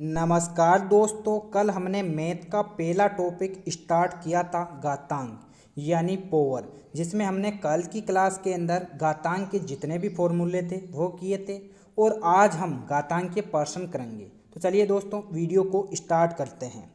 नमस्कार दोस्तों, कल हमने मैथ का पहला टॉपिक स्टार्ट किया था घातांक यानी पावर, जिसमें हमने कल की क्लास के अंदर घातांक के जितने भी फॉर्मूले थे वो किए थे और आज हम घातांक के पर्सन करेंगे। तो चलिए दोस्तों वीडियो को स्टार्ट करते हैं।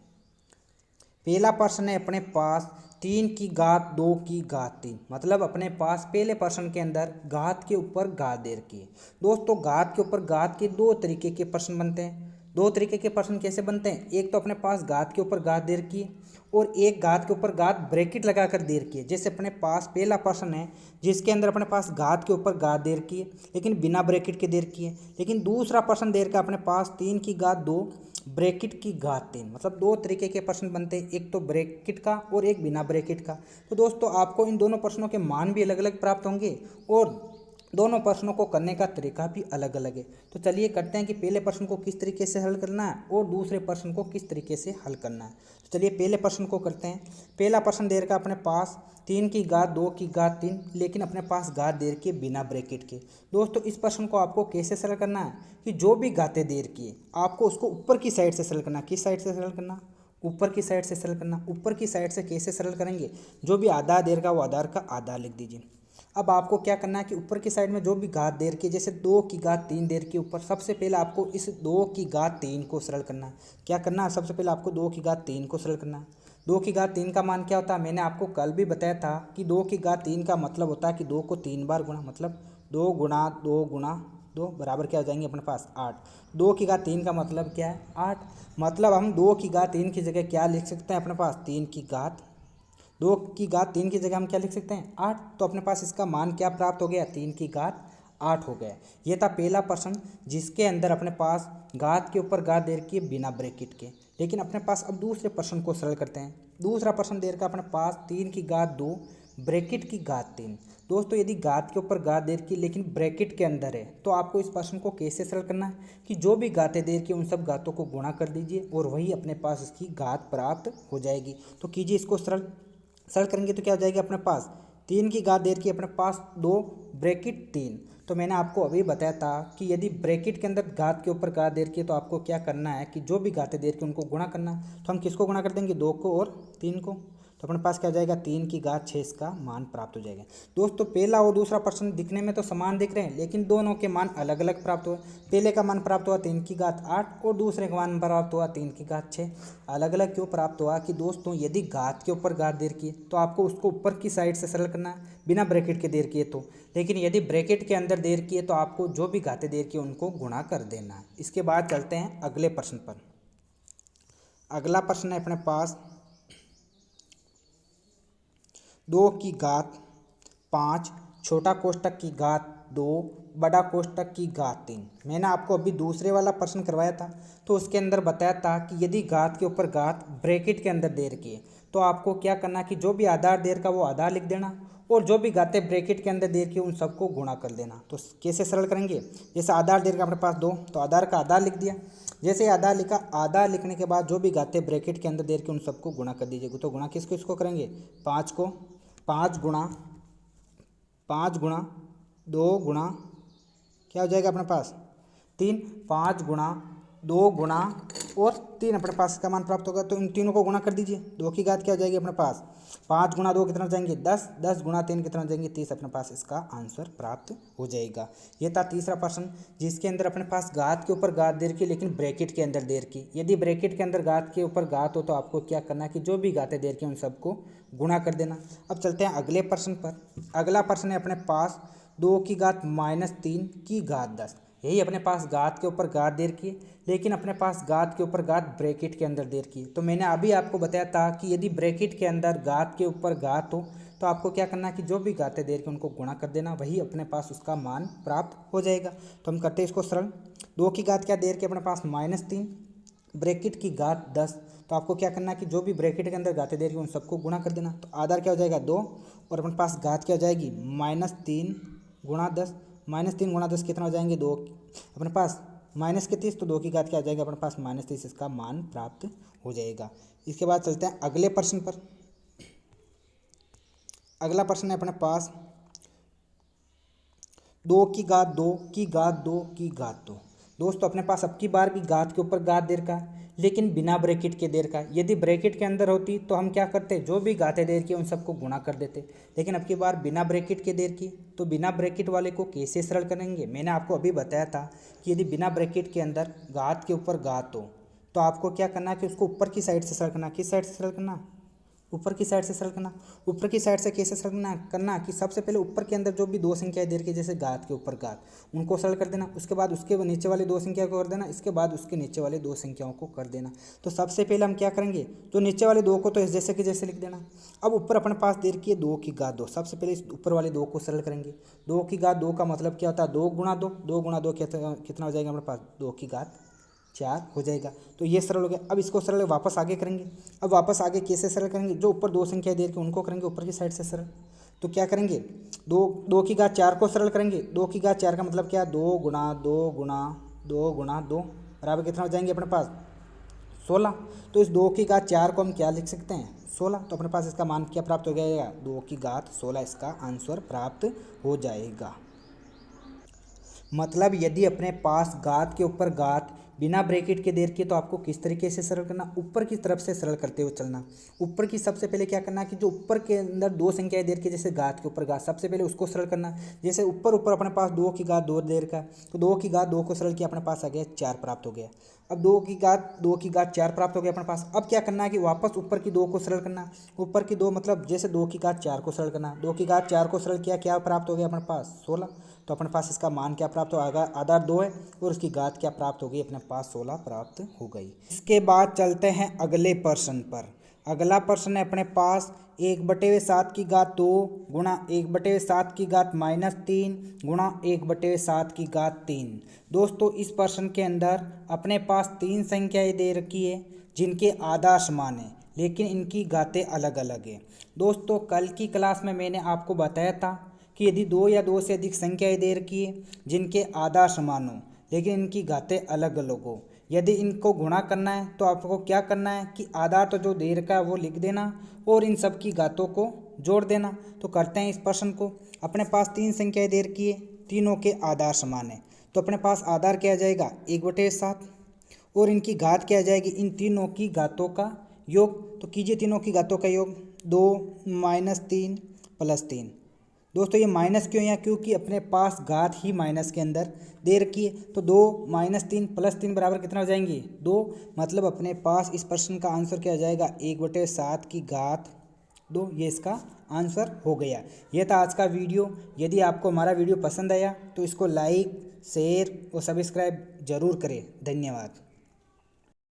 पहला पर्सन है अपने पास 3 की घात 2 की घात 3, मतलब अपने पास पहले पर्सन के अंदर घात के ऊपर घात दे रखी है। दोस्तों घात के ऊपर घात के दो तरीके के पर्सन बनते हैं। दो तरीके के पर्सन कैसे बनते हैं? एक तो अपने पास घात के ऊपर घात दे रखी है और एक घात के ऊपर घात ब्रैकेट लगाकर दे रखी है। जैसे अपने पास पहला पर्सन है जिसके अंदर अपने पास घात के ऊपर घात दे रखी है लेकिन बिना ब्रैकेट के दे रखी है। लेकिन दूसरा पर्सन दे रखा अपने पास 3 की घात 2 ब्रैकेट की घात 3, मतलब दो तरीके के पर्सन बनते हैं, एक तो ब्रैकेट का और एक बिना ब्रैकेट का। तो दोस्तों आपको इन दोनों पर्सनों के मान भी अलग अलग प्राप्त होंगे और दोनों प्रश्नों को करने का तरीका भी अलग अलग है। तो चलिए करते हैं कि पहले प्रश्न को किस तरीके से हल करना है और दूसरे प्रश्न को किस तरीके से हल करना है। तो चलिए पहले प्रश्न को करते हैं। पहला प्रश्न दे रखा अपने पास 3 की घात 2 की घात 3, लेकिन अपने पास घात दे रखी है बिना ब्रैकेट के। दोस्तों इस प्रश्न को आपको कैसे सरल करना है कि जो भी घातें दे रखी है आपको उसको ऊपर की साइड से सरल करना। किस साइड से सरल करना? ऊपर की साइड से सरल करना। ऊपर की साइड से कैसे सरल करेंगे? जो भी आधा दे रखा वो आधार का आधा लिख दीजिए। अब आपको क्या करना है कि ऊपर की साइड में जो भी घात दे रखी है, जैसे 2 की घात 3 दे रखी है ऊपर, सबसे पहले आपको इस 2 की घात 3 को सरल करना है। क्या करना है? सबसे पहले आपको 2 की घात 3 को सरल करना है। 2 की घात 3 का मान क्या होता है? मैंने आपको कल भी बताया था कि 2 की घात 3 का मतलब होता है कि 2 को 3 बार गुणा, मतलब 2 गुणा 2 गुणा 2 बराबर क्या हो जाएंगे अपने पास 8। 2 की घात 3 का मतलब क्या है? 8। मतलब हम 2 की घात 3 की जगह क्या लिख सकते हैं अपने पास? 3 की घात 2 की घात 3 की जगह हम क्या लिख सकते हैं? 8। तो अपने पास इसका मान क्या प्राप्त हो गया? 3 की घात 8 हो गया। ये था पहला प्रश्न जिसके अंदर अपने पास घात के ऊपर घात दे रखी है बिना ब्रैकेट के। लेकिन अपने पास अब दूसरे प्रश्न को सरल करते हैं। दूसरा प्रश्न दे रखा अपने पास 3 की घात 2 ब्रैकेट की घात 3। दोस्तों यदि घात के ऊपर घात दे रखी लेकिन ब्रैकेट के अंदर है तो आपको इस प्रश्न को कैसे सरल करना है कि जो भी घातें दे रखी उन सब घातों को गुणा कर दीजिए और वही अपने पास इसकी घात प्राप्त हो जाएगी। तो कीजिए इसको सरल। सरल करेंगे तो क्या हो जाएगा अपने पास? 3 की घात दे रखी है अपने पास 2 ब्रैकेट 3। तो मैंने आपको अभी बताया था कि यदि ब्रैकेट के अंदर घात के ऊपर घात दे रखी है तो आपको क्या करना है कि जो भी घातें दे रखी है उनको गुणा करना है। तो हम किसको गुणा कर देंगे? 2 को और 3 को। तो अपने पास क्या हो जाएगा? 3 की घात 6 इसका मान प्राप्त हो जाएगा। दोस्तों पहला और दूसरा प्रश्न दिखने में तो समान दिख रहे हैं लेकिन दोनों के मान अलग अलग प्राप्त हुए। पहले का मान प्राप्त हुआ 3 की घात 8 और दूसरे का मान प्राप्त हुआ 3 की घात 6। अलग अलग क्यों प्राप्त हुआ कि दोस्तों यदि घात के ऊपर घात दे रखी है तो आपको उसको ऊपर की साइड से सरल करना है बिना ब्रैकेट के दे रखी है तो। लेकिन यदि ब्रैकेट के अंदर दे रखी है तो आपको जो भी घातें दे रखी है उनको गुणा कर देना है। इसके बाद चलते हैं अगले प्रश्न पर। अगला प्रश्न है अपने पास 2 की घात 5 छोटा कोष्टक की घात 2 बड़ा कोष्टक की घात 3। मैंने आपको अभी दूसरे वाला प्रश्न करवाया था तो उसके अंदर बताया था कि यदि घात के ऊपर घात ब्रैकेट के अंदर दे रखी है तो आपको क्या करना कि जो भी आधार दे रखा वो आधार लिख देना और जो भी घातें ब्रैकेट के अंदर दे रखी है उन सबको गुणा कर देना। तो कैसे सरल करेंगे? जैसे आधार दे रखा अपने पास 2 तो आधार का आधार लिख दिया। जैसे आधार लिखा, आधार लिखने के बाद जो भी घातें ब्रैकेट के अंदर दे रखी उन सबको गुणा कर दीजिएगा। तो गुणा किसको इसको करेंगे? 5 को। 5 गुणा 2 गुणा क्या हो जाएगा अपने पास? 3। 5 गुणा 2 गुणा और 3 अपने पास का मान प्राप्त होगा। तो इन तीनों को गुणा कर दीजिए। 2 की घात क्या हो जाएगी अपने पास? 5 गुणा 2 कितना हो जाएंगे? 10। 10 गुणा 3 कितना हो जाएंगे? 30। अपने पास इसका आंसर प्राप्त हो जाएगा। ये था तीसरा प्रश्न जिसके अंदर अपने पास घात के ऊपर घात दे रखी लेकिन ब्रैकेट के अंदर दे रखी। यदि ब्रैकेट के अंदर घात के ऊपर घात हो तो आपको क्या करना है कि जो भी घातें दे रखी उन सबको गुणा कर देना। अब चलते हैं अगले प्रश्न पर। अगला प्रश्न है अपने पास 2 की घात -3 की घात 10। यही अपने पास घात के ऊपर घात दे रखी है लेकिन अपने पास घात के ऊपर घात ब्रैकेट के अंदर दे रखी है। तो मैंने अभी आपको बताया था कि यदि ब्रैकेट के अंदर घात के ऊपर घात हो तो आपको क्या करना है कि जो भी घातें दे रखी उनको गुणा कर देना, वही अपने पास उसका मान प्राप्त हो जाएगा। तो हम करते हैं इसको सरल। 2 की घात क्या दे रखी है अपने पास? -3 ब्रैकेट की घात 10। तो आपको क्या करना है कि जो भी ब्रैकेट के अंदर घातें दे रखी उन सबको गुणा कर देना। तो आधार क्या हो जाएगा? 2 और अपने पास घात क्या हो जाएगी? -3 गुणा 10। -3 गुणा 10 कितना हो जाएंगे? 2। अपने पास माइनस के 30 तो 2 की घात क्या आ जाएगा अपने पास? -30। इसका मान प्राप्त हो जाएगा। इसके बाद चलते हैं अगले प्रश्न पर। अगला प्रश्न है अपने पास 2 की घात 2 की घात 2 की घात 2। दोस्तों अपने पास अब की बार भी घात के ऊपर घात दे रखा है, लेकिन बिना ब्रैकेट के दे रखा है। यदि ब्रैकेट के अंदर होती तो हम क्या करते, जो भी घातें दे रखी उन सबको गुणा कर देते, लेकिन अब की बार बिना ब्रैकेट के दे रखी, तो बिना ब्रैकेट वाले को कैसे सरल करेंगे। मैंने आपको अभी बताया था कि यदि बिना ब्रैकेट के अंदर घात के ऊपर घात हो तो आपको क्या करना है कि उसको ऊपर की साइड से सरल करना। किस साइड से सरल करना, ऊपर की साइड से सरल करना। ऊपर की साइड से कैसे सरल करना कि सबसे पहले ऊपर के अंदर जो भी दो संख्याएं दे रखी जैसे घात के ऊपर घात, उनको सरल कर देना। उसके बाद उसके नीचे वाले दो संख्या को कर देना, इसके बाद उसके नीचे वाले दो संख्याओं को कर देना। तो सबसे पहले हम क्या करेंगे, तो नीचे वाले दो को तो जैसे कि जैसे लिख देना। अब ऊपर अपने पास दे रखी है 2 की घात 2, सबसे पहले इस ऊपर वाले 2 को सरल करेंगे। 2 की घात 2 का मतलब क्या होता है, 2 गुणा 2, 2 गुणा 2 कितना हो जाएगा हमारे पास, 2 की घात 4 हो जाएगा। तो ये सरल हो गया। अब इसको सरल वापस आगे करेंगे। अब वापस आगे कैसे सरल करेंगे, जो ऊपर दो संख्या दे रखी उनको करेंगे ऊपर की साइड से सरल। तो क्या करेंगे, 2 की घात 4 को सरल करेंगे। 2 की घात 4 का मतलब क्या, 2 गुणा 2 गुणा 2 गुणा 2 बराबर कितना हो जाएंगे अपने पास 16। तो इस 2 की घात 4 को हम क्या लिख सकते हैं, 16। तो अपने पास इसका मान क्या प्राप्त हो जाएगा, 2 की घात 16 इसका आंसर प्राप्त हो जाएगा। मतलब यदि अपने पास घात के ऊपर घात बिना ब्रैकेट के दे रखी है तो आपको किस तरीके से सरल करना, ऊपर की तरफ से सरल करते हुए चलना। ऊपर की सबसे पहले क्या करना कि जो ऊपर के अंदर दो संख्याएं दे रखी है जैसे घात के ऊपर घात, सबसे पहले उसको सरल करना। जैसे ऊपर ऊपर अपने पास 2 की घात 2 दे रखा है, तो 2 की घात 2 को सरल किया, अपने पास आ गया 4 प्राप्त हो गया। अब 2 की घात 4 प्राप्त हो गया अपने पास। अब क्या करना है कि वापस ऊपर की 2 को सरल करना। ऊपर की 2 मतलब जैसे 2 की घात 4 को सरल करना, 2 की घात 4 को सरल किया, क्या प्राप्त हो गया अपने पास 16। तो अपने पास इसका मान क्या प्राप्त हो, आधार 2 है और उसकी घात क्या प्राप्त हो गई अपने पास 16 प्राप्त हो गई। इसके बाद चलते हैं अगले प्रश्न पर। अगला प्रश्न है अपने पास 1/7 की घात 2 गुणा 1/7 की घात -3 गुणा 1/7 की घात 3। दोस्तों इस प्रश्न के अंदर अपने पास 3 संख्याएं दे रखी है जिनके आधार समान है लेकिन इनकी घातें अलग अलग है। दोस्तों कल की क्लास में मैंने आपको बताया था कि यदि 2 या 2 से अधिक संख्याएं दे रखी है जिनके आधार समान हो लेकिन इनकी घातें अलग अलग हो, यदि इनको गुणा करना है तो आपको क्या करना है कि आधार तो जो दे रखा है वो लिख देना और इन सब की घातों को जोड़ देना। तो करते हैं इस प्रश्न को। अपने पास 3 संख्याएं दे रखी है, तीनों के आधार समान है, तो अपने पास आधार क्या आ जाएगा 1/7 और इनकी घात क्या आ जाएगी, इन तीनों की घातों का योग। तो कीजिए तीनों की घातों का योग, 2 - 3 + 3। दोस्तों ये माइनस क्यों, यहाँ क्योंकि अपने पास घात ही माइनस के अंदर दे रखी है। तो 2 - 3 + 3 बराबर कितना हो जाएंगे 2। मतलब अपने पास इस प्रश्न का आंसर क्या आ जाएगा 1/7 की घात 2। ये इसका आंसर हो गया। ये था आज का वीडियो। यदि आपको हमारा वीडियो पसंद आया तो इसको लाइक शेयर और सब्सक्राइब जरूर करें। धन्यवाद।